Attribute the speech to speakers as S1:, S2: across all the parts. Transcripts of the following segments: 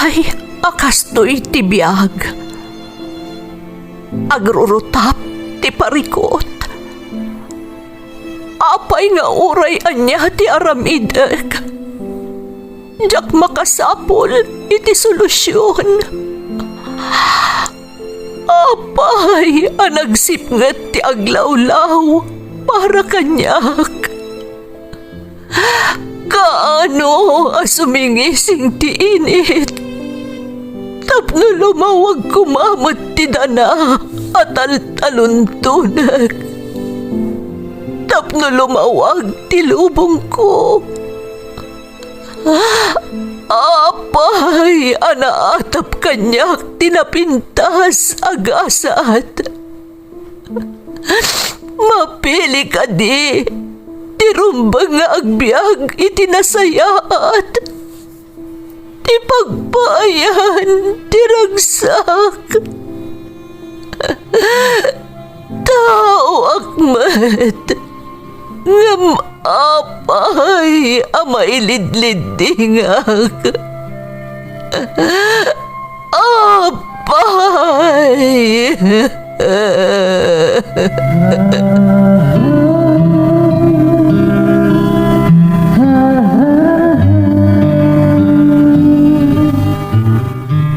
S1: Apay, akastoy ti biyag. Agrurutap ti parikot. Apay nga uray anya ti aramidek. Jak makasapol iti solusyon. Apay, anagsipnget ti aglawlaw para kanyak. Kaano asumingising ti init? Tapno lumawag kumamot ti dana at taluntunak. Tapno lumawag ti lubong ko. Apay, anaatap kanyak tinapintas agasat. Mapili ka di. Tirumbang nga agbyag itinasayaat. Ti pagbayan, tiragsak. Tao akmat. Ngam apay, amailidlidingak. Apay.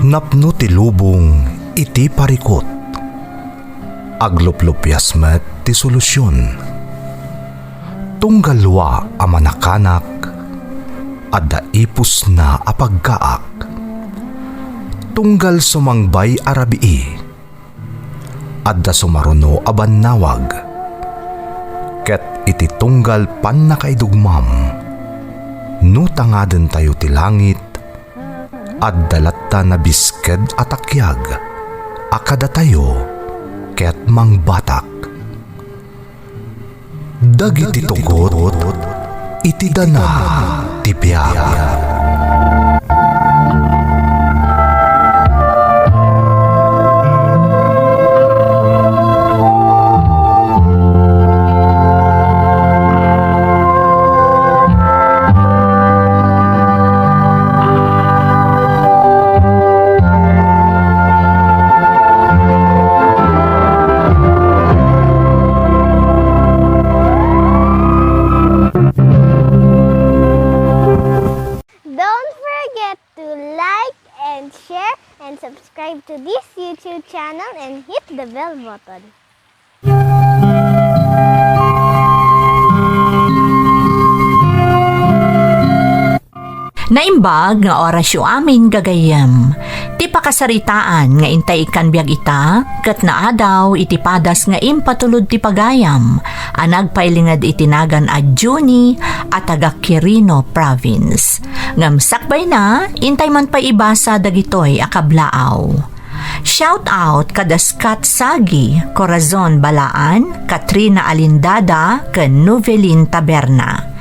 S2: Napno ti lubong iti parikot. Agluplupyas met ti solusyon. Tunggalwa a manakanak adda ipus na apagkaak. Tunggal sumangbay arabii adda sumaruno a bannawag. Ket iti tunggal pan nakaidugmam no tangaden tayo ti langit at dalatta na bisked at akyag, akada tayo, ket mangbatak. Dagiti tugot, iti dana, tipyag.
S3: Subscribe to this YouTube channel and hit the bell button.
S1: Naimbag nga orasyo amin gagayam. Ti pakasaritaan nga intay ikan biag ita, ket naadaw iti padas nga impatulod ti pagayam, anagpailingad itinagan a Juni at taga Quirino Province. Ngamsakbay na, intay man pa ibasa dagitoy akablaaw. Shout out kada Scott Sagi, Corazon Balaan, Katrina Alindada, ken Novelin Taberna.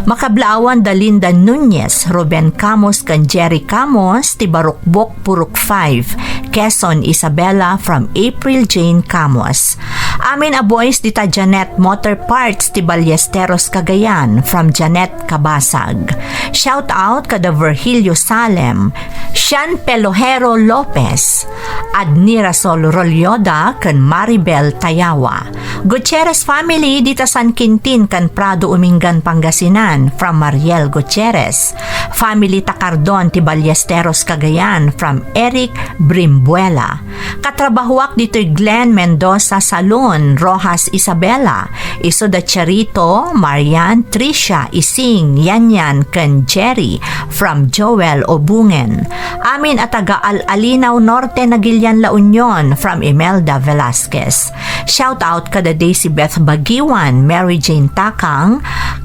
S1: Makablaawan da Linda Nunez, Ruben Camos kan Jerry Camos, ti Barukbok Purok 5, Quezon Isabela from April Jane Camos. Amin a boys dita Janet Motor Parts ti Ballesteros Cagayan from Janet Cabasag. Shout out kada Virgilio Salem, Sean Pelojero Lopez, Adnira Sol Rolyoda kan Maribel Tayawa. Gutierrez family dita San Quintin kan Prado Umingan Pangasinan from Mariel Gutierrez. Family Takardon ti Ballesteros Cagayan from Eric Brimbuela. Katrabahuak dito'y Glenn Mendoza Salon, Rojas Isabela. Iso da Charito, Marian, Tricia, Ising, Yanyan, ken Jerry from Joel Obungen. Amin at taga Al-Alinaw Norte Nagilian La Union from Imelda Velasquez. Shout out kada Daisy Beth Bagiwan, Mary Jane Takang,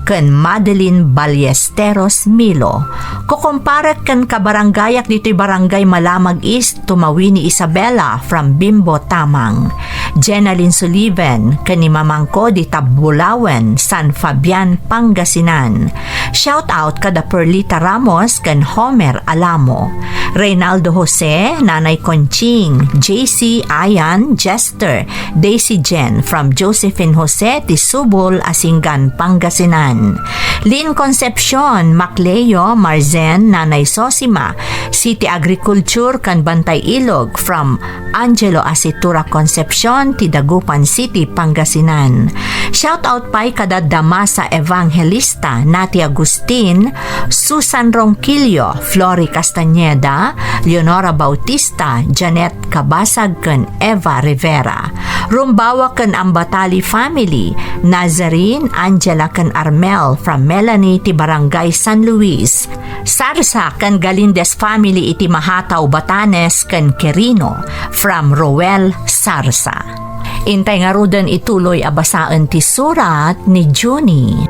S1: ken Madeline Ballesteros Milo. Kukumparat ken kabaranggayak dito'y Barangay Malamag East, Tumawini Isabela from Bimbo Tamang. Jenaline Sullivan, ken ni Mamangko di Tabulawen, San Fabian, Pangasinan. Shout out kada Perlita Ramos ken Homer Alamo. Reynaldo Jose, Nanay Conching, JC Ayan, Jester, Daisy Jen from Josephine Jose, Tisubol, Asingan, Pangasinan. Lynn Concepcion, Macleo, Marzen, Nanay Sosima, City Agriculture kan Bantay Ilog from Angelo Asitura Concepcion ti Dagupan City, Pangasinan. Shout out pa'y kada Damasa Evangelista, Nati Agustin, Susan Ronquillo, Flori Castañeda, Leonora Bautista, Janet Kabasag kan Eva Rivera. Rumbawa kan Ambatali family, Nazarene, Angela kan Armel from Melanie ti Barangay San Luis. Sarsa kan Galindes family iti Mahataw Batanes kan Quirino from Roel Sarsa. Intay nga rudan ituloy abasaan ti surat ni Juni.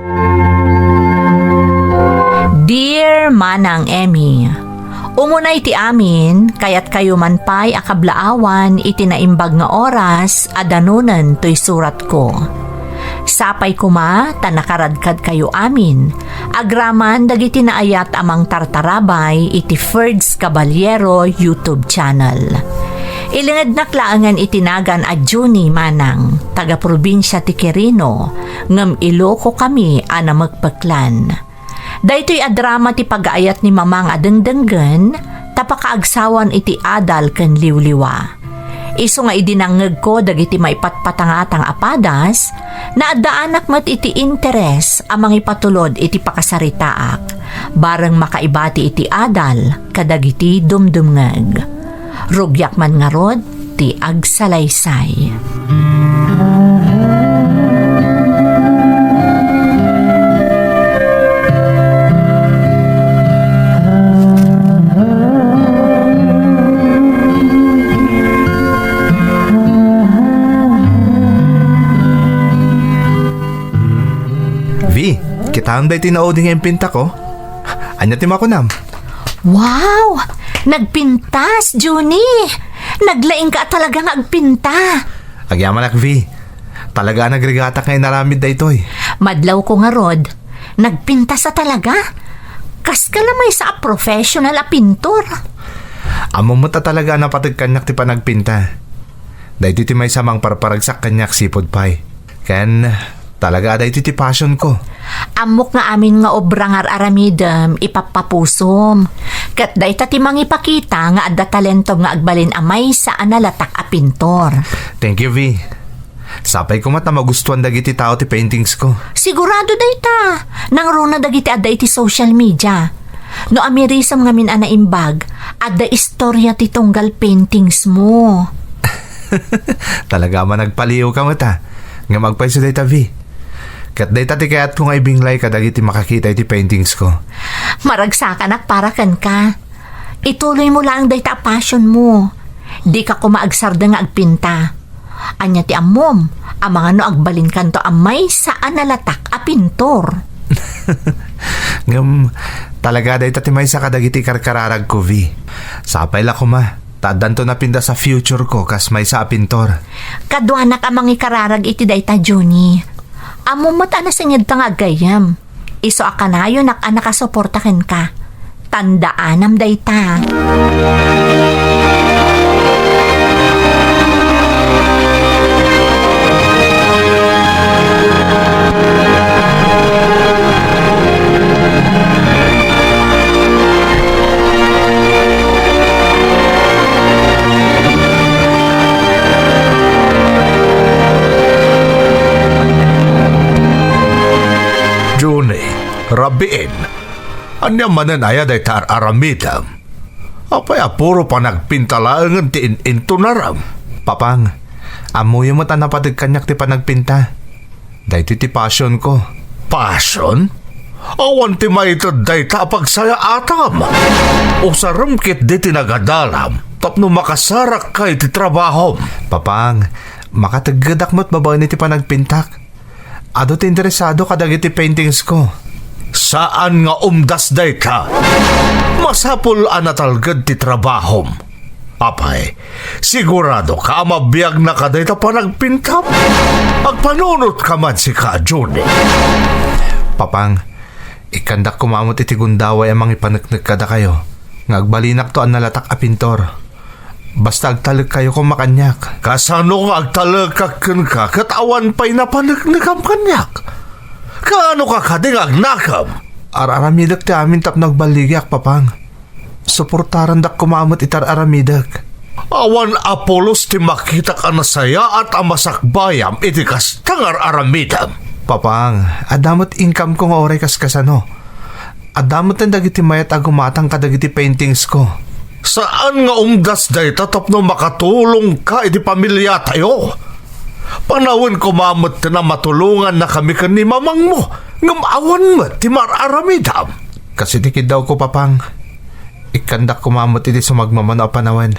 S1: Dear Manang Emmy, umunay ti amin, kayat kayo man pa'y akablaawan iti naimbag nga oras, adanunan to'y surat ko. Sapay kuma, tanakaradkad kayo amin, agraman dagiti naayat amang tartarabay iti Ferds Caballero YouTube channel. Ilingad naklaangan itinagan a Juni Manang, taga-probinsya ti Quirino, ngam Iloco kami ana magpaklan. Daytoy a drama ti pag-aayat ni mamang adengdenggen, tapakaagsawan iti adal ken liwliwa. Isu nga idinangeg ko dagiti maipatpatangatang apadas, na addaanak met iti interes amang ipatulod iti pakasaritaak, bareng makaibati iti adal kadagiti dumdumngeg. Rugyak man nga rod ti agsalaysay.
S2: Vi, kita ang day tinaoding yung pinta ko. Anya ti makunam.
S1: Wow! Nagpintas, Juni! Naglaing ka talaga nga agpinta.
S2: Agyaman ak, Vi. Talaga nagregatak ngayon naramid da ito'y.
S1: Madlaw ko nga rod, nagpintas sa talaga. Kas ka lamay sa professional a pintor.
S2: Amo mo ta talaga napatag kanyak ti panagpinta. Dahil ti may samang parparagsak kanyak sipod pay. Ken, talaga dahil ti passion ko.
S1: Amok nga amin nga obra nga aramidem ipapapusom. Kat dahi ti mangipakita nga adda talento nga agbalin amay sa analatak a pintor.
S2: Thank you, Vi. Sapay ko mata magustuhan dagiti tao ti paintings ko.
S1: Sigurado dahi ta. Nang runa dagiti adda iti social media. No amirisam nga min ana imbag, adda istorya ti tunggal paintings mo.
S2: Talaga man nagpaliw ka mata. Nga magpaiso dahi ta, Vi. Kat day tati kayat ko nga ibinglay kadagiti makakita iti paintings ko.
S1: Maragsakan para kan ka. Ituloy mo lang day ta passion mo. Di ka kumaagsarda nga agpinta. Anya ti amom, amang ano agbalin kanto amay sa analatak a pintor.
S2: Ngam, talaga day tati may sa kadagiti karkararag ko, Vi. Sapay la ko ma. Tadan to na pinda sa future ko kas may sa pintor.
S1: Kadwanak amang ikararag iti day ta, Juni. Amo mata na singid ta nga gayam. Iso akanayo nak anakasuportaken ka. Tandaanam day ta.
S2: Rabiin, anya manan aya day tar aramidam. Apay apuro pa nagpintalaan ti intunaram. Papang, amoy mo ta napatig kanyak ti panagpinta. Day ti passion ko. Passion? Awan ti maitod day ta pagsaya atam. O sarumkit di ti nagadalam. Tapno makasarak kay ti trabaho. Papang, makatagadak mo't babaw ni ti panagpintak. Ado ti interesado kadag iti paintings ko. Saan nga umdas day ka? Masapul anatalgad ti trabahom. Apay, sigurado ka mabiyag na ka day ta panagpintap. Agpanunot ka man si ka, Juni. Papang, ikandak kumamot iti gundaway amang ipanagnag kada kayo. Ngagbalinak to ang nalatak a pintor. Basta agtalag kayo kung makanyak. Kasano nga agtalag ka katawan pa'y napanagnagam kanyak? Kaano ka kading agnakam? Araramidak ti amin tap nagbaligyak, Papang. suportaran dak kumamot itar aramidak. Awan Apolos ti makita ka na saya at amasakbayam iti kastangar aramidam. Papang, adamot income ko nga oray kaskasano. Adamot ang dagiti mayat agumatang kadagiti paintings ko. Saan nga umdas day tatapno makatulong ka iti pamilya tayo? Panawin ko mamot na matulungan na kami kan ni mamang mo. Ngamawan mo ti mararamidam. Kasi tikid daw ko papang. Ikandak ko mamot iti sumagmamano a panawan.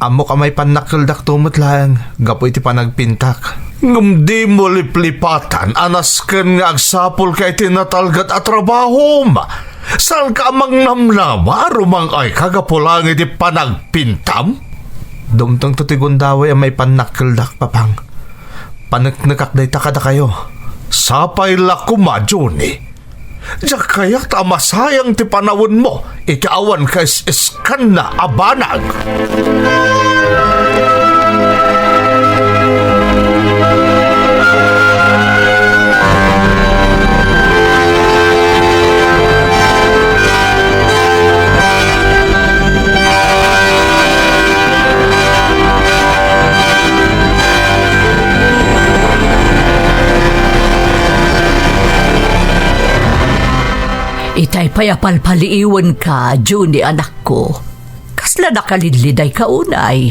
S2: Amo ka may panakildak tumot lang. Gapo iti panagpintak. Ngam di mo liplipatan. Anas ken nga agsapol ka iti natalgat at trabaho ma. Saan ka mang namnama? Rumang ay kagapulang iti panagpintam? Dumtang tutigundaway ang may panakildak papang. Panaknakak day takada kayo. Sapay lakuma, Johnny. Diyak kaya't amasayang ti panawon mo, itiawan ka iskan na abanag.
S1: Itay payapalpaliiwan ka, Juni anak ko. Kasla nakalidliday ka unay.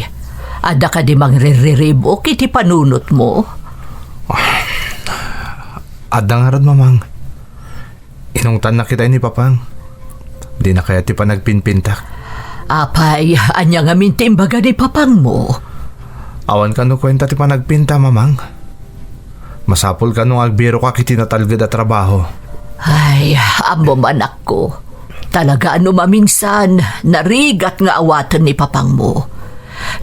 S1: Ada ka di mangririribo kiti panunot mo.
S2: Adang harad mamang. Inungtan na kita ni papang. Di na kaya ti panagpinpintak.
S1: Apay, anya nga mintimbaga ni papang mo.
S2: Awan ka no kwenta ti panagpinta mamang. Masapol ka nung agbiro ka kiti natalgad at trabaho.
S1: Ay, amo anak ko. Talaga ano maminsan, narigat nga awatan ni papang mo.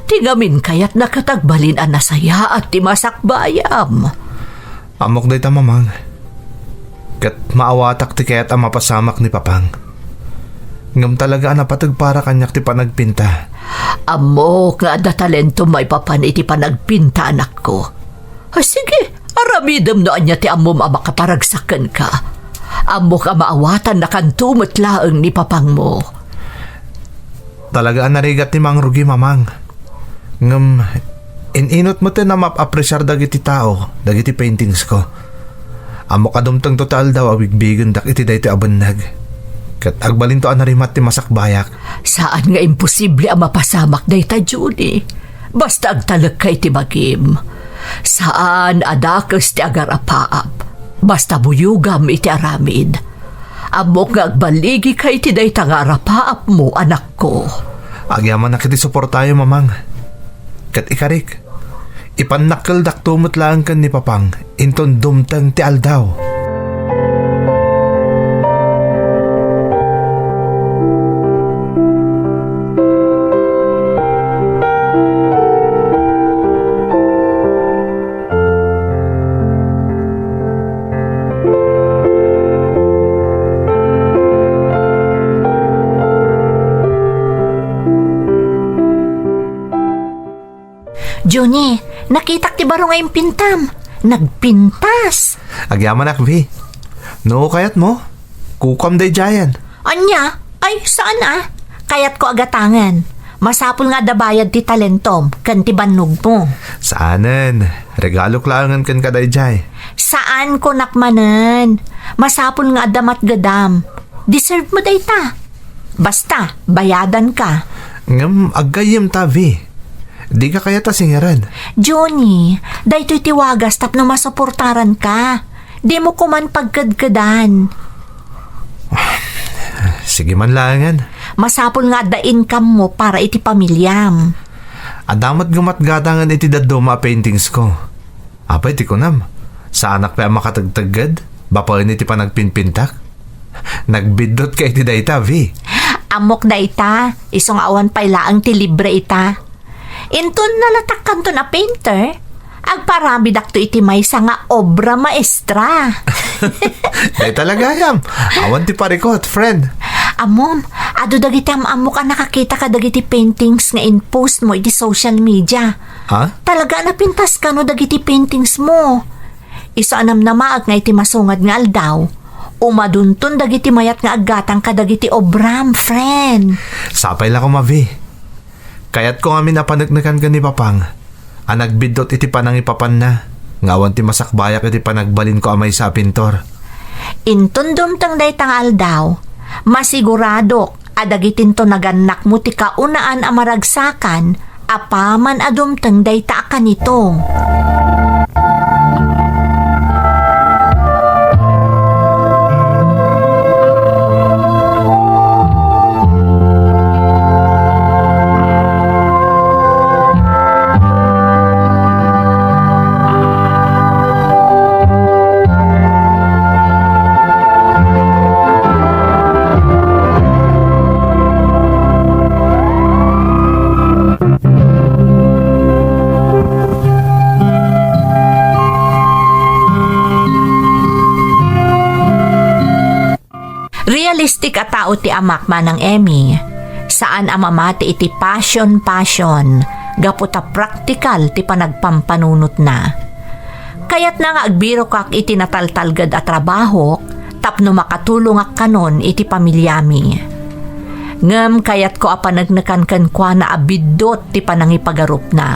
S1: Tingamin kaya't nakatagbalin ang nasaya at timasakbayam.
S2: Amok day ta mamang. Kat maawatak ti kaya't ang mapasamak ni papang. Ngam talaga napatag para kanyak ti panagpinta.
S1: Amo nga da talento may papan iti panagpinta anak ko. Ay, sige, aramidam no anya ti amom makaparagsakan ka. Amo ka maawatan na kantumot laeng ni papang mo.
S2: Talaga ang narigat ni Mang Rugi mamang. Ngam, ininot mo na mapapresyar dagiti tao, dagiti paintings ko. Amo kadumtang total daw awigbigan dak iti dayti abanag. Kat agbalin to ang narimat ti masakbayak.
S1: Saan nga imposible ang mapasamak dayta, Judy? Basta agtalag kay ti bagim. Saan adakas ti agarapaap? Basta buyugam iti aramid. Amok nga agbaligi kay ti dayta nga arapaap mo, anak ko.
S2: Agyaman na kiti suportayo mamang. Kat ikarik, ipanakil dak tumot lang kan ni papang, inton dumtang ti aldaw.
S1: Johnny, nakitak ti baro nga yung pintam. Nagpintas.
S2: Agyaman akvi. No kayat mo, kukam day jayan.
S1: Anya? Ay, saan Kayat ko agatangan. Masapul nga dabayad ti talentom, kan ti bannog mo.
S2: Saanan? Regalo klangan kan kaday jay.
S1: Saan ko nakmanan? Masapul nga adamat gadam. Deserve mo dayta. Basta, bayadan ka.
S2: Ngam, agayim ta, Vi. Di ka kaya ta singaran.
S1: Johnny, dayto'y tiwagas tapno masuportaran ka. Di mo kuman pagkadkadan.
S2: Sige man langan.
S1: Masapul nga da income mo para iti pamilyam.
S2: Adamat gumatgatangan iti daduma paintings ko. Apay ti kunam. Sa anak pa makatagtagad? Bapalin iti panagpinpintak? Nagbidot ka iti dayta, Vi.
S1: Amok da ita, isong awan pay laang ti libre ita. Inton nalatak kanto na painter, agparami dakto iti maysa nga obra maestra.
S2: Day talaga yam. Awan ti parikot, friend.
S1: Amom, ado dagiti amok ang nakakita ka dagiti paintings nga in-post mo iti social media.
S2: Ha?
S1: Talaga napintas ka no dagiti paintings mo. Iso anam na maag nga iti masungad nga aldaw. Umaduntun dagiti mayat nga aggatang kadagiti obram, friend.
S2: Sapay lang ko, Mavi. Kaya't ko kami napanagnakan ka ni Papang. Nagbidot iti panang ipapan na. Ngawan ti masakbayak iti panagbalin ko amay sa pintor.
S1: Intundum tang daytang aldaw, masigurado adagitin to naganak mo ti kaunaan a maragsakan, apaman adumtang dayta ka nito. Realistic a tao ti amak manang Emmy. Saan amamati iti passion, gaputa praktikal ti panagpampanunot na. Kayat na nga agbiro kak iti nataltalgad a trabaho, tapno makatulong ak kanon iti pamilyami. Ngem kayat ko apanagnakan kwa na abidot ti panangipagarup na.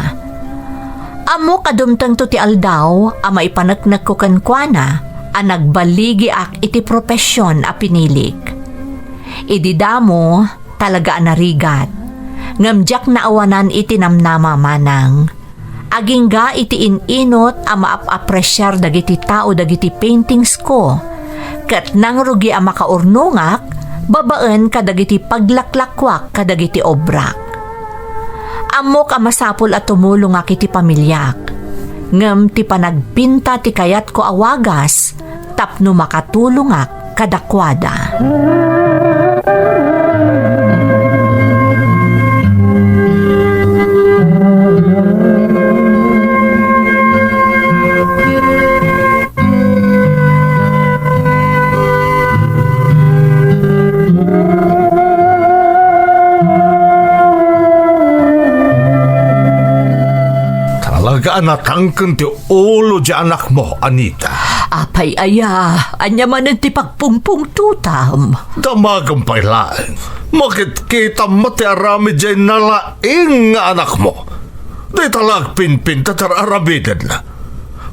S1: Amo kadumtang to ti aldaw, ama ipanagnak ko kwa na, nagbaligi ak iti propesyon a pinilik. Ididamo talaga narigat. Ngamjak na awanan iti namnama manang. Agingga iti ininot a maap-apresyar dagiti tao dagiti paintings ko. Kat nang rugi a makaurnungak, babaan kadagiti paglaklakwak kadagiti obrak. Amok a masapul at tumulong ak iti pamilyak. Ngem ti panagpinta ti kayat ko awagas, tapno makatulong ak kadakwada.
S2: Talaga natangken ti ulo di anak mo, Anita.
S1: Apay aya, anya manan ti pagpungpung tutam.
S2: Damagang pailaeng. Makit kita mati arami di nalaing nga anak mo. Di talag pinpinta tar arabidan na.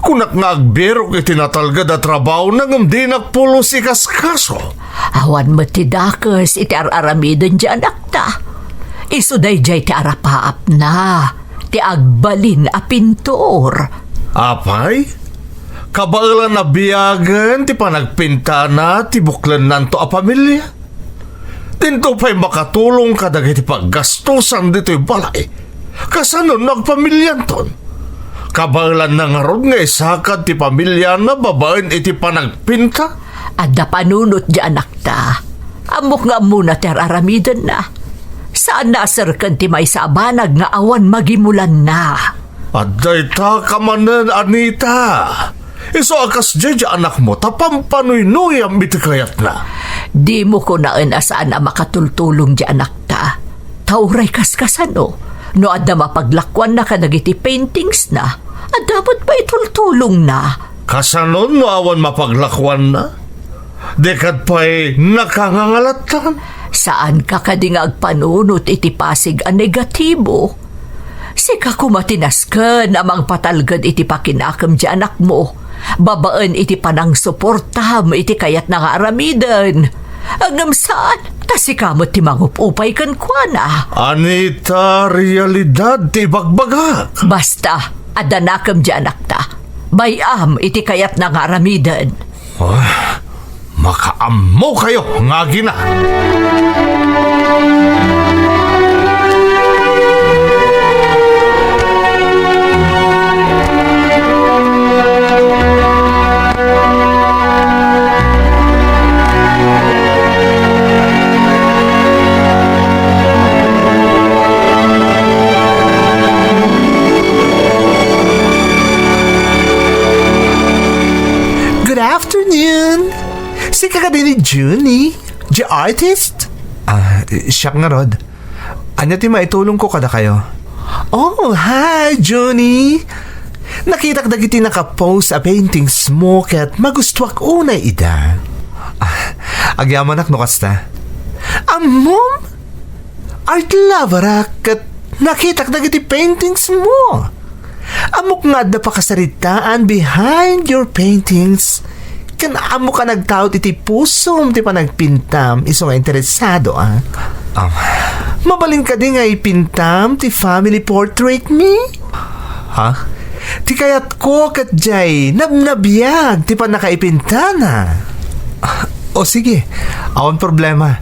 S2: Kunak nga agbiro iti natalgad at trabaho nang hindi nagpulo si kaskaso.
S1: Awan mo ti dakes iti araramidan di anak ta. Isuday jay ti arapaap na. Ti agbalin a pintor.
S2: Apay? Kabailan na biyagan ti panagpinta na ti buklan nanto a pamilya. Tinto pa'y makatulong kadag iti paggastusan dito'y balay. Kasanon nagpamilyan ton. Kabailan na nga ron nga isakad ti pamilya na babaen iti panagpinta.
S1: Adda panunot di anak ta. Amok nga muna ti araramidan na. Saan nasarkan ti may sabanag nga awan magimulan na.
S2: Aday ta kamanan, Anita. Iso akas dyan anak mo, tapampanuy-nuy ang mitikayat na.
S1: Di mo ko naan asaan na makatultulong di anak ta. Tauray kaskasano. No adda mapaglakwan na kadagiti paintings na. At dapat pa itultulong na.
S2: Kasanon no awan mapaglakwan na? Dekat pa'y nakangangalatan.
S1: Saan ka kading agpanunot iti pasig a negatibo? Sika kumatinasken amang patalgad iti pakinakam di anak mo. Babaan iti panang suportam iti kayat nga aramidan. Agam saan? Tasikamot ti mangupupay kan kwa na.
S2: Anita, realidad ti bagbagak.
S1: Basta, adanakam di anak ta. Bayam iti kayat nga aramidan.
S2: Makaammo kayo, nga gina.
S4: Good afternoon! Si kakadini Junie, the artist?
S2: Siya nga, Rod. Anya ti maitulong ko kada kayo.
S4: Oh, hi, Junie! Nakita dagiti nakapost a paintings mo kat magustuak unay ida.
S2: Agyaman no kasta.
S4: Mom? Art lover kat nakita ka iti paintings mo. Amok nga da pa kasaritaan behind your paintings. Kan amo ka nagtaot iti pusom ti pa nagpintam iso nga interesado Mabalin ka di nga ipintam ti family portrait me?
S2: Ha?
S4: Ti kayat ko kat jay nabnabiyag ti pa nakaipintana.
S2: O sige, awan problema.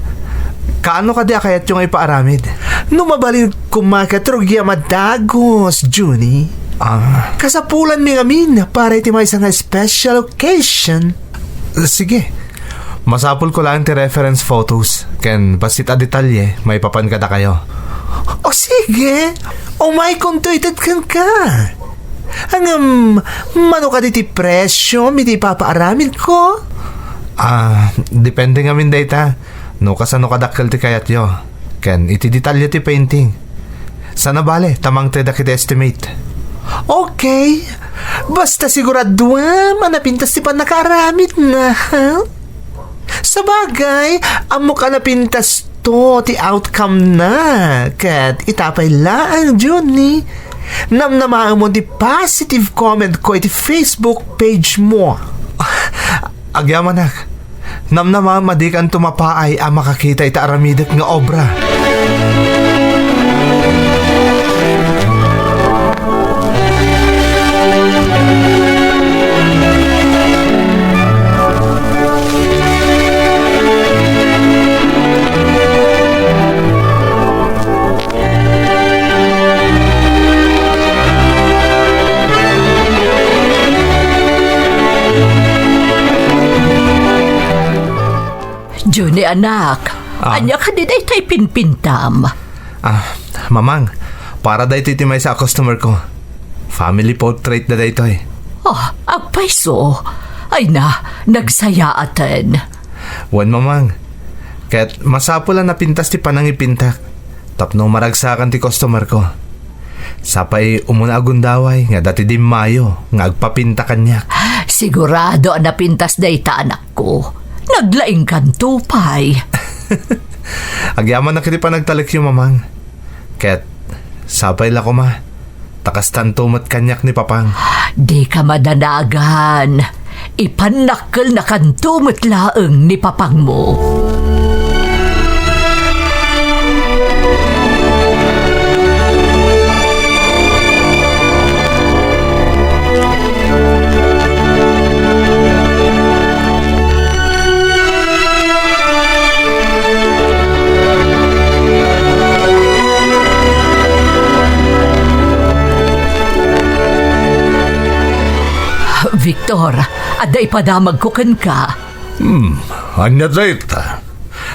S2: Kaano ka di kayat yung ipaaramid?
S4: Mabalin kumakatrugya madagos, Junie. Kasapulan mi ngamin para iti may isang special occasion.
S2: Sige. Masapul ko lang ti reference photos. Ken basit a detalye, may papan kada kayo.
S4: O sige. O may contented kan ka. Hangam, mano ka diti presyo, miti papaaramin ko?
S2: Depende nga min data. No kasano kadakkel ti kayat yo. Ken iti detalye ti painting. Sana bale, tamang ti dakit estimate.
S4: Okay. Basta siguraduan, manapintas ti pa nakaaramid na, ha? Sabagay, amo ka napintas to, ti outcome na. Kat itapay lang, Johnny. Namnamaan mo di positive comment ko iti Facebook page mo.
S2: Agyamanak. Namnama madikan tumapaay ang makakita ita aramidak nga obra.
S1: Juni anak, anya ka di tay pinpintam.
S2: Mamang, para dahi iti may sa customer ko. Family portrait na dahi ito eh.
S1: Agpay so. Ay na, nagsaya aten.
S2: Wan mamang, kaya't masapo lang napintas ti panangipintak. Tapno maragsakan ti customer ko. Sapay umuna agundaway nga dati di mayo nga agpapintakan niya.
S1: Sigurado na pintas day ta anak ko. Naglaing kan tupay.
S2: Agyaman na kiti pa nagtalik yung mamang. Kaya't sapay la ko ma. Takastan tumat kanyak ni papang.
S1: Di ka madanagan. Ipanakkel na kan tumat laeng ni papang mo. Victor, aday padamag ko kan ka.
S2: Anya dayta.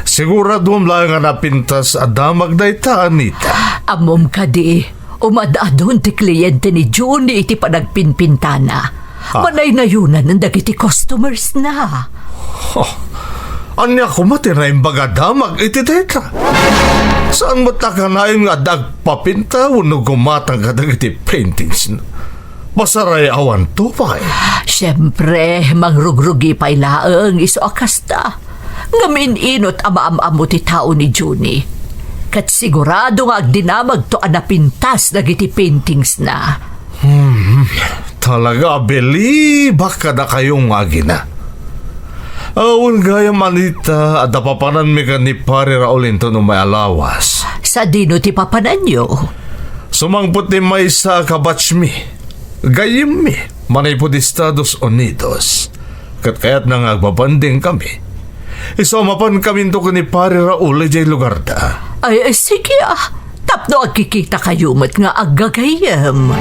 S2: Sigurado lang nga napintas adamag dayta, Anita.
S1: Amom ka di, umadadon ti kliyente ni Juni iti panagpinpintana. Manay na yunan ng dagiti customers na.
S2: Anya kumati na yung bagadamag iti dayta. Saan mo takanayon nga dagpapinta uno gumatang ka dagiti paintings na? Masaray awan to pa eh.
S1: Siyempre, mangrugrugi pa'y laeng iso akasta. Ngamin inot ama-ama mo ti tao ni Juni. Kat sigurado nga agdinamag to anapintas dagiti paintings na.
S2: Talaga, beli, baka na kayong agina. Awan gaya manita, at napapanan mi ka ni Pari Raulin to no may alawas.
S1: Sa dino ti papanan nyo?
S2: Sumangput ni may sa kabatch mi. Gayim mi, manay po di Estados Unidos. Kat kaya't nang agbabanding kami. Isamapan kami to ni Pari Raul jay lugar da.
S1: Ay, sige Tapno agkikita kayo mat nga aggagayam.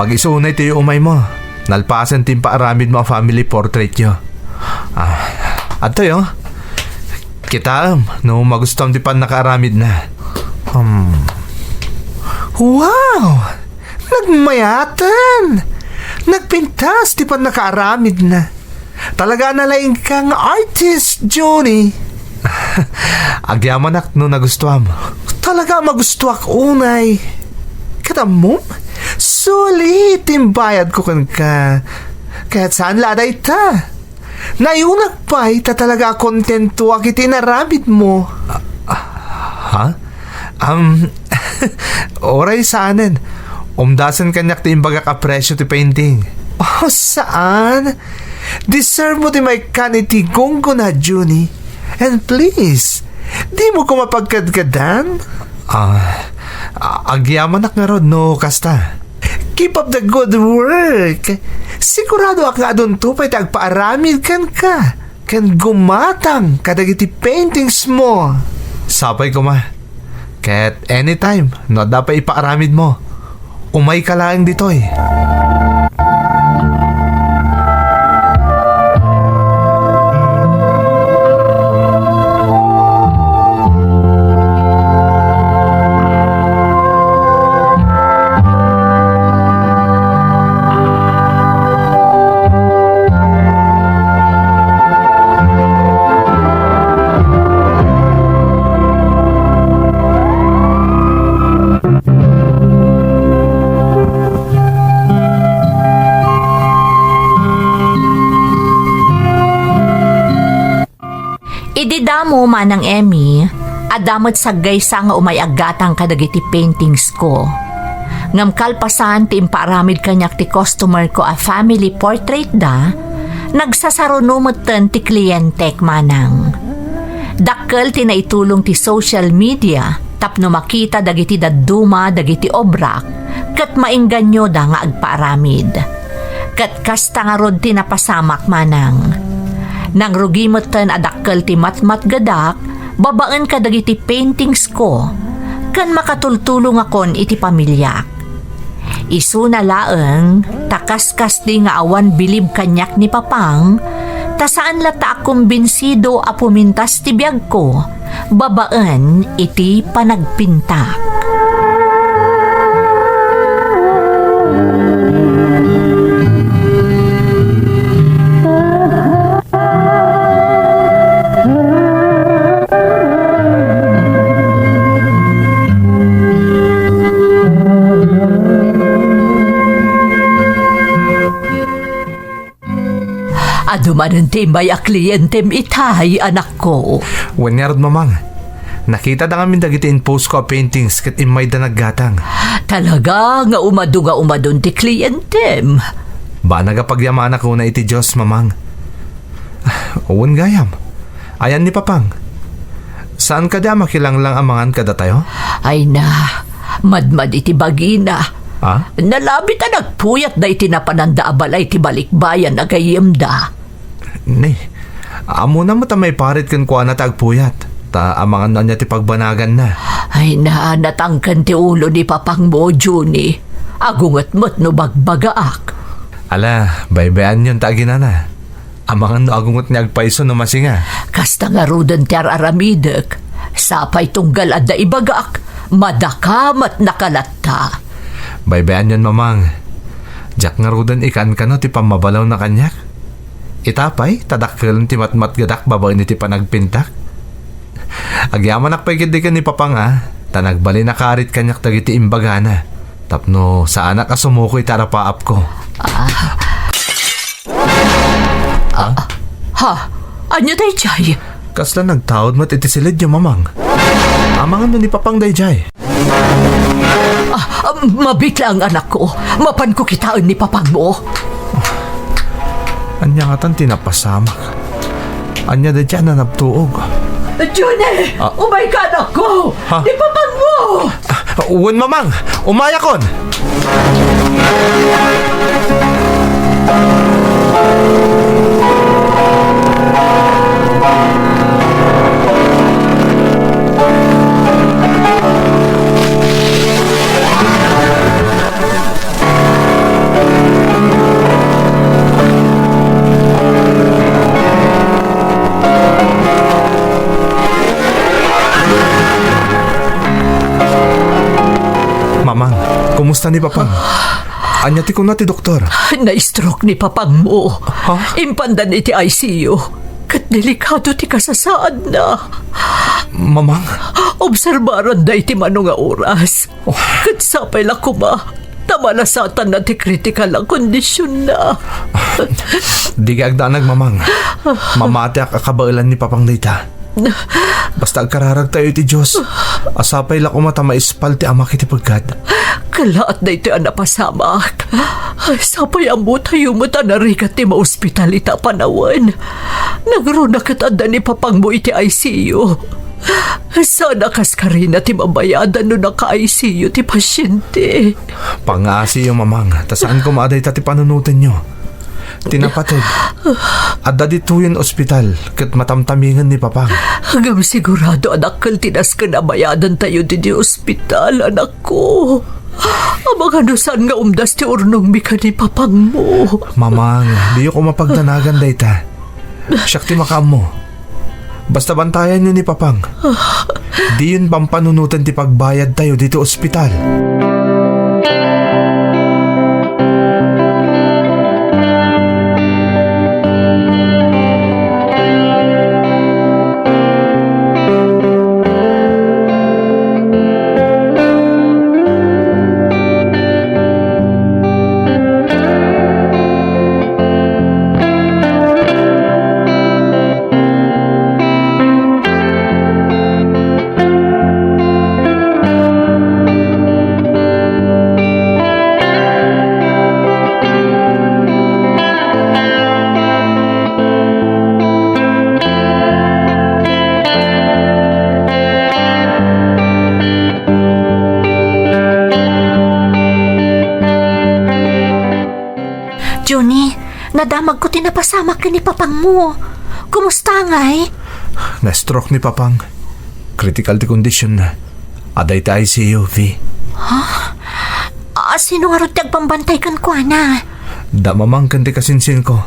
S2: Pag isunay tayo umay mo, nalpasan tin paaramid mo ang family portrait nyo. At tayo, kita no magustuhan di pa nakaaramid na.
S4: Wow! Nagmayatan! Nagpintas, di pa nakaaramid na. Talaga nalaing kang artist, Johnny.
S2: Agyamanak no nagustuhan mo.
S4: Talaga magustuak unay. Kada mo? Sulit timbayad ko kan ka. Kahit saan laday ta. Nayunak pa, ita talaga kontento ak itinaramid mo.
S2: Ha? Oray saanin. Umdasan kanyak ti imbaga ka presyo ti painting.
S4: Oh, saan? Deserve mo di may kaniti gonggo na, Juni. And please, di mo ko mapagkadkadan?
S2: Agyamanak nga rod no kasta.
S4: Keep up the good work. Sigurado ak nga doon to pa'y tagpaaramid kan ka. Kan gumatang kadagiti paintings mo.
S2: Sapay ko ma. Kahit anytime, no dapat ipaaramid mo. Umay ka lang ditoy.
S1: Ididamo manang Emmy, adamot sa gaysa nga umayagatang kadagiti paintings ko. Ngam kalpasan ti impaaramid kanyak ti customer ko a family portrait da, nagsasarunumoten ti kliyentek manang. Dakkel ti naitulong ti social media, tapno makita dagiti dadduma dagiti obrak, kat maingganyo da nga agpaaramid. Kat kasta nga rod ti napasamak manang. Nang rugimoten adakkel ti matmat gadak, babaan ka dagiti paintings ko, kan makatultulong akon iti pamilyak. Isu na laeng, takaskas di nga awan bilib kanyak ni Papang, ta saan lata akong binsido a pumintas ti biyag ko, babaan iti panagpintak. Adumanan ti may a kliyentem itay, anak ko.
S2: Wanyarod mamang. Nakita na kami dagiti in post ko a paintings kat imay da naggatang.
S1: Talaga nga umadun ti kliyentem.
S2: Ba nagapagyamanak ko na iti Diyos mamang. Uwan gayam. Ayan ni Papang. Saan ka da makilanglang amangan kada tayo?
S1: Ay na, madmad iti bagina.
S2: Ha?
S1: Nalabit na nagpuyat na iti napananda abalay ti balikbayan na gayemda.
S2: Nay, amo na mo ta may parit kan kuha na tagpuyat. Ta amangan na niya ti pagbanagan na.
S1: Ay na, natangkan ti ulo ni Papang mo, Juni. Agungat mo't no bagbagaak.
S2: Ala, baybayan yun tagina na. Amangan no agungot niya agpaiso no masinga.
S1: Kasta nga rudan ti aramidek. Sapay tunggal at da ibagaak. Madakamat nakalatta.
S2: Baybayan yun mamang. Jack nga rudan ikan ka no ti pamabalaw na kanyak. Itapay, tadakkel ti matmat gadak babae ni ti panagpintak. Agyaman akpay kidi ka ni Papang tanagbali na karit kanyak tagiti imbagana. Tapno sa anak a sumukoy tarapaap ko.
S1: Anya dayjay?
S2: Kasla nagtaod mat iti silid yung mamang. Amangan no ni Papang dayjay.
S1: Mabitla ang anak ko. Mapan ko kitaan ni Papang mo.
S2: Anya nga tan tinapasamak. Anya da dyan na nabtuog.
S1: Johnny! Umay ka anak ko!
S2: Ha?
S1: Ni Papang mo!
S2: Uwan mamang! Umayakon! Mamang, kumusta ni Papang? Anya ti ko na ti doktor.
S5: Na-stroke ni papang mo.
S2: Ha?
S5: Impandan iti ICU. Kat delikado ti kasasaan na.
S2: Mamang,
S5: Obserbaran da iti mano nga oras. Kat sapay la kuma. Tamalasatan na ti critical ang kondisyon na.
S2: di ka agdanag mamang. Mamati ak akabailan ni Papang dayta. Basta agkararag tayo ti Diyos. Asapay la kumata maispal ti ama kiti pagkat.
S5: Kalaat na ito ang napasamak. Ay, sapay ang tayo mo tanarikat ti ma-hospital ita panawan. Nagruna katanda ni papang mo iti ICU. Sana kas ka rin na ti mabayadan no naka-ICU ti pasyente.
S2: Pangasi yung mamang. Tasaan ko maaday ta ti panunutin nyo. Tinapatid. Adda dito yung ospital kat matamtamingan ni Papang.
S5: Hanggang sigurado anak kal tinas ka na bayadan tayo di ospital, anak ko. Amang ano saan nga umdas ti urnong mika ni papang mo.
S2: Mamang, di ko mapagdanagan dayta. Siyak ti makam mo. Basta bantayan nyo ni Papang. Di yun pampanunutan ti pagbayad tayo dito ospital.
S1: Johnny, nadamag ko tinapasamak ka ni papang mo. Kumusta ngay?
S2: Na-stroke ni Papang. Critical ti condition na. Aday ta ICU, V.
S1: Sino nga rin tagpambantay kan ko, na?
S2: Da mamang kanti kasinsin ko.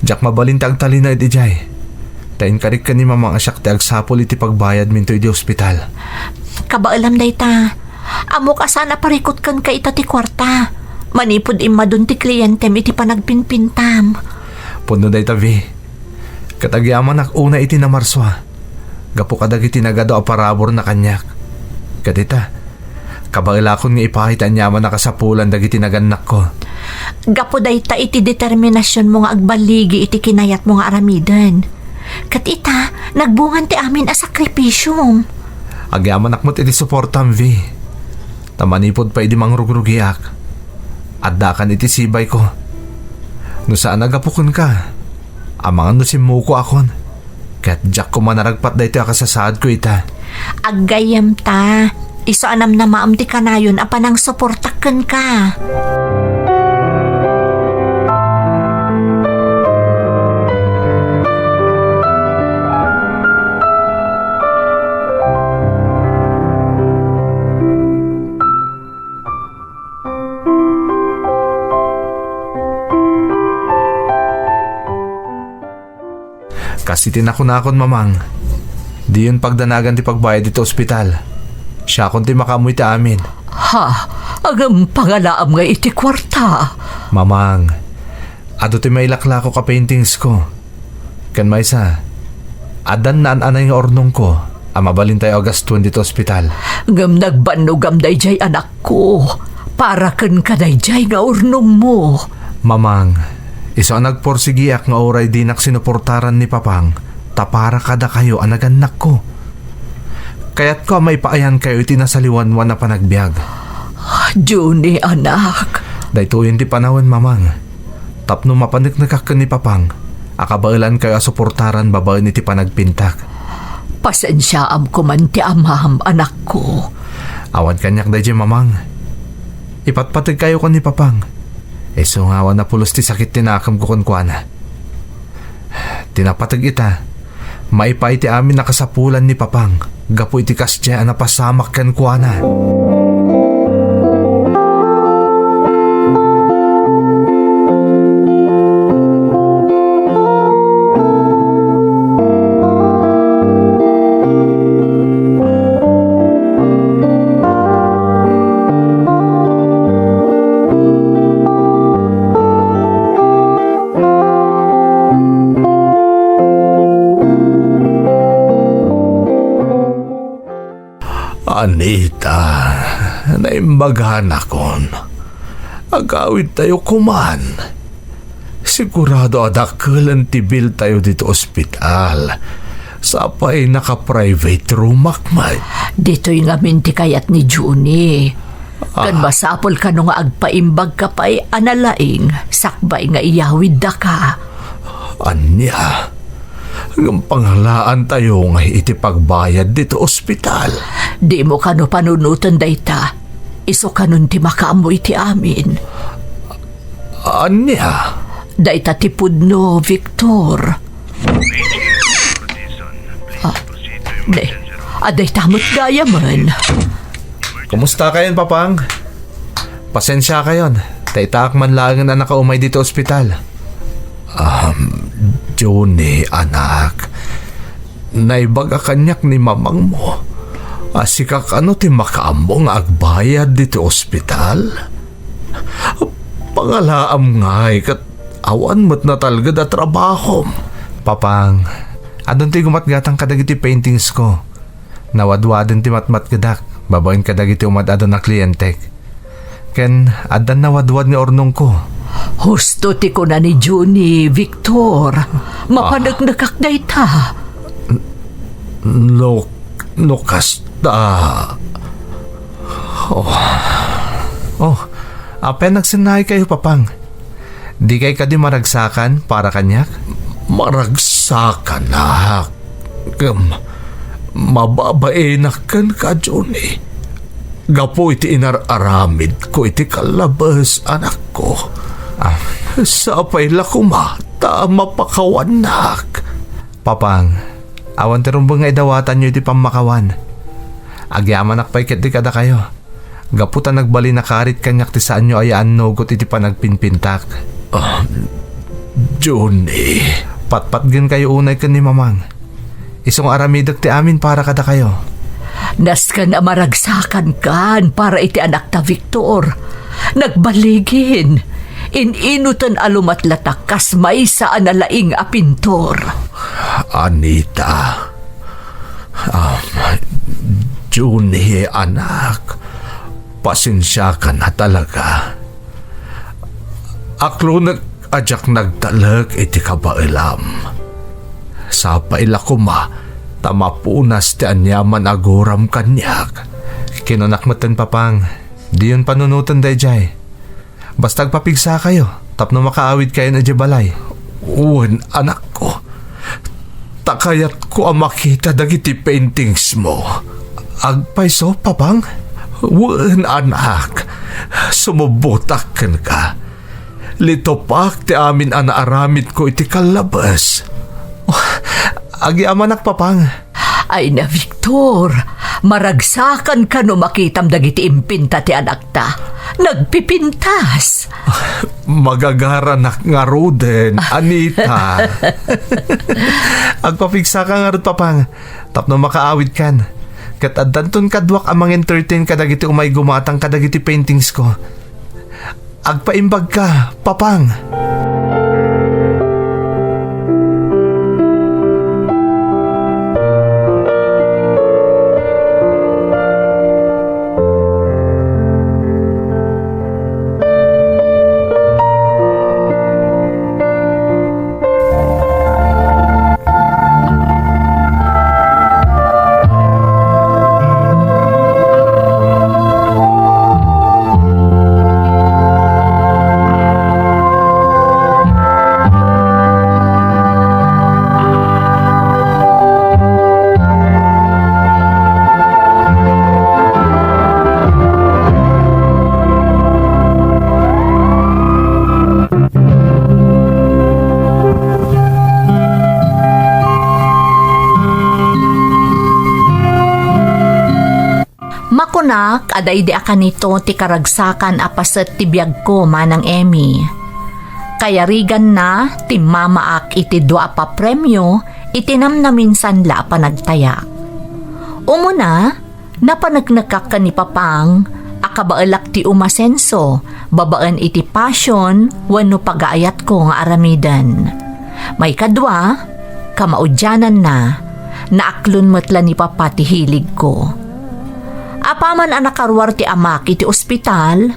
S2: Jack mabalin tag tali na iti jay. Tayin karik ka ni mamang asyak ti agsapol iti pagbayad minto iti ospital.
S1: Kabaalam day ta. Amo ka sana parikot kan ka ita ti kwarta. Manipod imadun ti kliyentem iti panagpinpintam.
S2: Puno day ta, V. Katagyaman ak una iti na marswa. Gapo kadag iti nagado a parabor na kanyak. Kadita, kabailakon nga ipahitan nyaman nakasapulan dagiti naganak ko.
S1: Gapo day ta iti determinasyon mo nga agbaligi iti kinayat mo nga aramidan. Kat ita, nagbungan ti amin a sakripisyum.
S2: Agyaman akmot iti suportam, V. Tamanipod pa iti mangrugrugiak. Addakan iti sibay ko. No saan nagapukon ka? Amangan no simuko akon. Kat jak ko manaragpat da ito akasasaad ko ita.
S1: Aggayam ta. Iso anam na maam ti kanayon apanang suportaken ka.
S2: Kasi tinakon mamang. Di yun pagdanagan ti pagbayad dito ospital. Siya kon ti makamoy ti amin.
S5: Ha? Agam pangalaam nga iti kwarta.
S2: Mamang, ado ti mailakla ko ka paintings ko. Kan maysa, adan naan anay nga ornong ko. Mabalin tayo August 20 dito ospital.
S5: Ngam nagbanugam dayjay anak ko. Para kan ka dayjay nga urnong mo.
S2: Mamang, iso ang nagporsigiak nga oray di sinuportaran ni Papang, tapara kada kayo ang naganak ko. Kaya't ko may paayan kayo iti nasaliwanwan na panagbiag.
S5: Johnny, anak.
S2: Dahito yun di panahon, mamang. Tapno mapaniknakak ka ni Papang, akabailan kayo suportaran babae iti panagpintak.
S5: Pasensyaam ko man ti amam, anak ko.
S2: Awan kanyak dahil mamang. Ipatpatig kayo ko ni Papang. So nga na pulos ti sakit tinakam ko kuana. Tinapatag ita. Maipay ti amin nakasapulan ni Papang. Gapo iti kasya na pasamak kan kuana. Anita, naimbagahan akon. Agawid tayo kuman. Sigurado adakalan tibil tayo dito ospital. Sapay naka-private room makmay.
S5: Dito'y nga minti kayat ni Juni. Kan masapol ka nung agpaimbag ka pa'y analaing, sakbay nga iyawid da ka.
S2: Anya, ang panghalaan tayo nga iti pagbayad dito ospital.
S5: Di mo kano panunutan dayta. Iso kanon ti makaamoy ti amin.
S2: Anya,
S5: Dayta ti pudno, Victor. Aday tamot gaya man.
S2: kumusta kayon papang? Pasensya kayon. Taitak man lang na nakaumay dito ospital. Johnny, anak. Naibaga kanyak ni mamang mo. Asikak ano ti makaambo nga agbayad dito ospital? Pangalaam ngay kat awan mo't na talgad at trabaho. Papang, adon ti gumatgatang kadagiti paintings ko. Nawadwadan ti matmat gadak. Babain kadagiti umadadon na kliyentek. Ken adan nawadwad ni ornong ko.
S5: Husto ti ko na ni Juni, Victor. Mapanagnagak dayta.
S2: Lukas apen nagsinay kayo papang. Di kay kadi maragsakan para kanyak? Maragsakan na. Mababaenak kan ka, Johnny. Gapo iti inararamid ko iti kalabas, anak ko. Sapay lakumata mapakawanak. Papang, awan tirumbang nga idawatan nyo iti pamakawan. Agyaman akpay ket di kada kayo. Gaputan nagbali na karit kanyak ti saan nyo ayaan nogot iti panagpinpintak. Johnny, patpatgan kayo unay ka ni mamang. Isong aramidak ti amin para kada kayo.
S5: Nas ka na maragsakan kan para iti anak ta Victor. Nagbaligin. Ininutan alumatlatak kas may saan nalaing apintor.
S2: Anita, Juni, anak, pasensya ka na talaga. Aklo nag-adyak nagtalag iti kabailam. Sa paila kuma, tamapunas ti anyaman agoram kanyak. Kinunakmatan papang, di yun panunutan dayjay. Basta agpapigsa kayo, tapno makaawid kayo na balay. Uwan, anak ko. Takayat ko ang makita dagiti paintings mo. Agpaiso, papang? Uwan, anak. Sumubutak ka. Litopak ti amin anaaramid ko iti kalabas. Agiamanak, papang.
S5: Ay na Victor, maragsakan ka no makitam dagiti impinta ti anak ta. Nagpipintas.
S2: Magagaranak nga roden, Anita. Agpapigsa ka nga rin, papang. Tapno makaawid kan. Kat adanton kadwak amang entertain kadagiti umay gumatang kadagiti paintings ko. Agpaimbag ka, papang.
S1: Makunak, aday di akanito ti karagsakan apaset ti biyag ko manang Emmy. Kaya rigan na ti mamaak iti dua pa premyo itinam na minsan la pa nagtaya. Umuna, napanagnakak ka ni papang akabaalak ti umasenso babaan iti passion wano pagaayat ko nga aramidan. May kadwa, kamaudyanan na naaklon matla ni papa ti hilig ko. Apaman ang nakarwar ti amak iti ospital,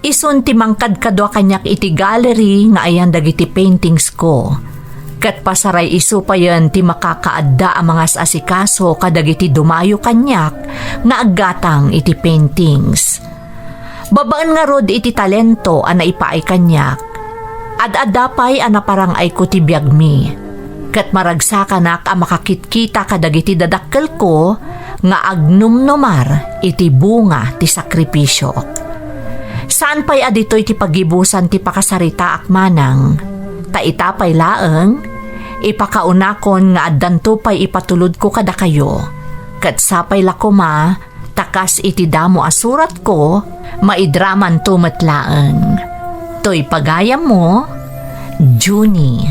S1: isun ti mangkad kadwa kanyak iti gallery nga ayan dagiti paintings ko. Kat pasaray isu pa yan ti makakaadda ang mga asikaso kadagiti dumayo kanyak nga aggatang iti paintings. Babaan nga rod iti talento ang naipaay kanyak. Ad-adapay ang naparang ay ko ti biyag mi. Kat maragsakanak ang makakitkita kadagiti dadakkel ko nga agnumnumar iti bunga ti sakripisyo. Saan pa'y adito'y ti pagibusan ti pakasarita akmanang, ta itapay laeng, ipakaunakon nga addanto pa'y ipatulod ko kada kayo, kat sapay lakuma, takas iti damo asurat ko, maidraman tumatlaeng. To'y pagayam mo, Junie.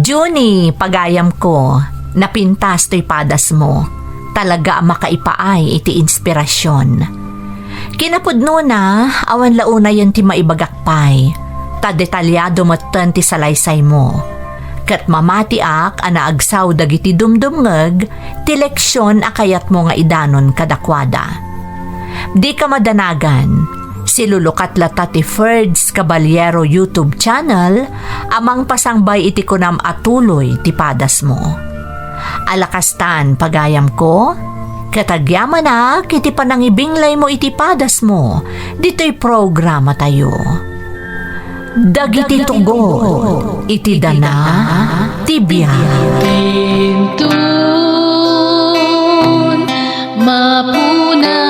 S1: Junie, pagayam ko, napintas to'y padas mo, talaga makaipaay iti inspirasyon. Kinapudno na, awan launa yan ti maibagakpay, ta detalyado matan ti salaysay mo. Kat mamatiak anaagsaw dagiti dumdumngeg, ti leksyon akayat mo nga idanon kadakwada. Di ka madanagan, silulukat lata ti Ferds Caballero YouTube channel, amang pasangbay iti kunam atuloy ti padas mo. Alakastan pagayam ko, katagyaman na, kiti panangibinglay mo iti padas mo, dito'y programa tayo. Dagiti tugo, iti dana, tibya.
S6: Tintun, mapuna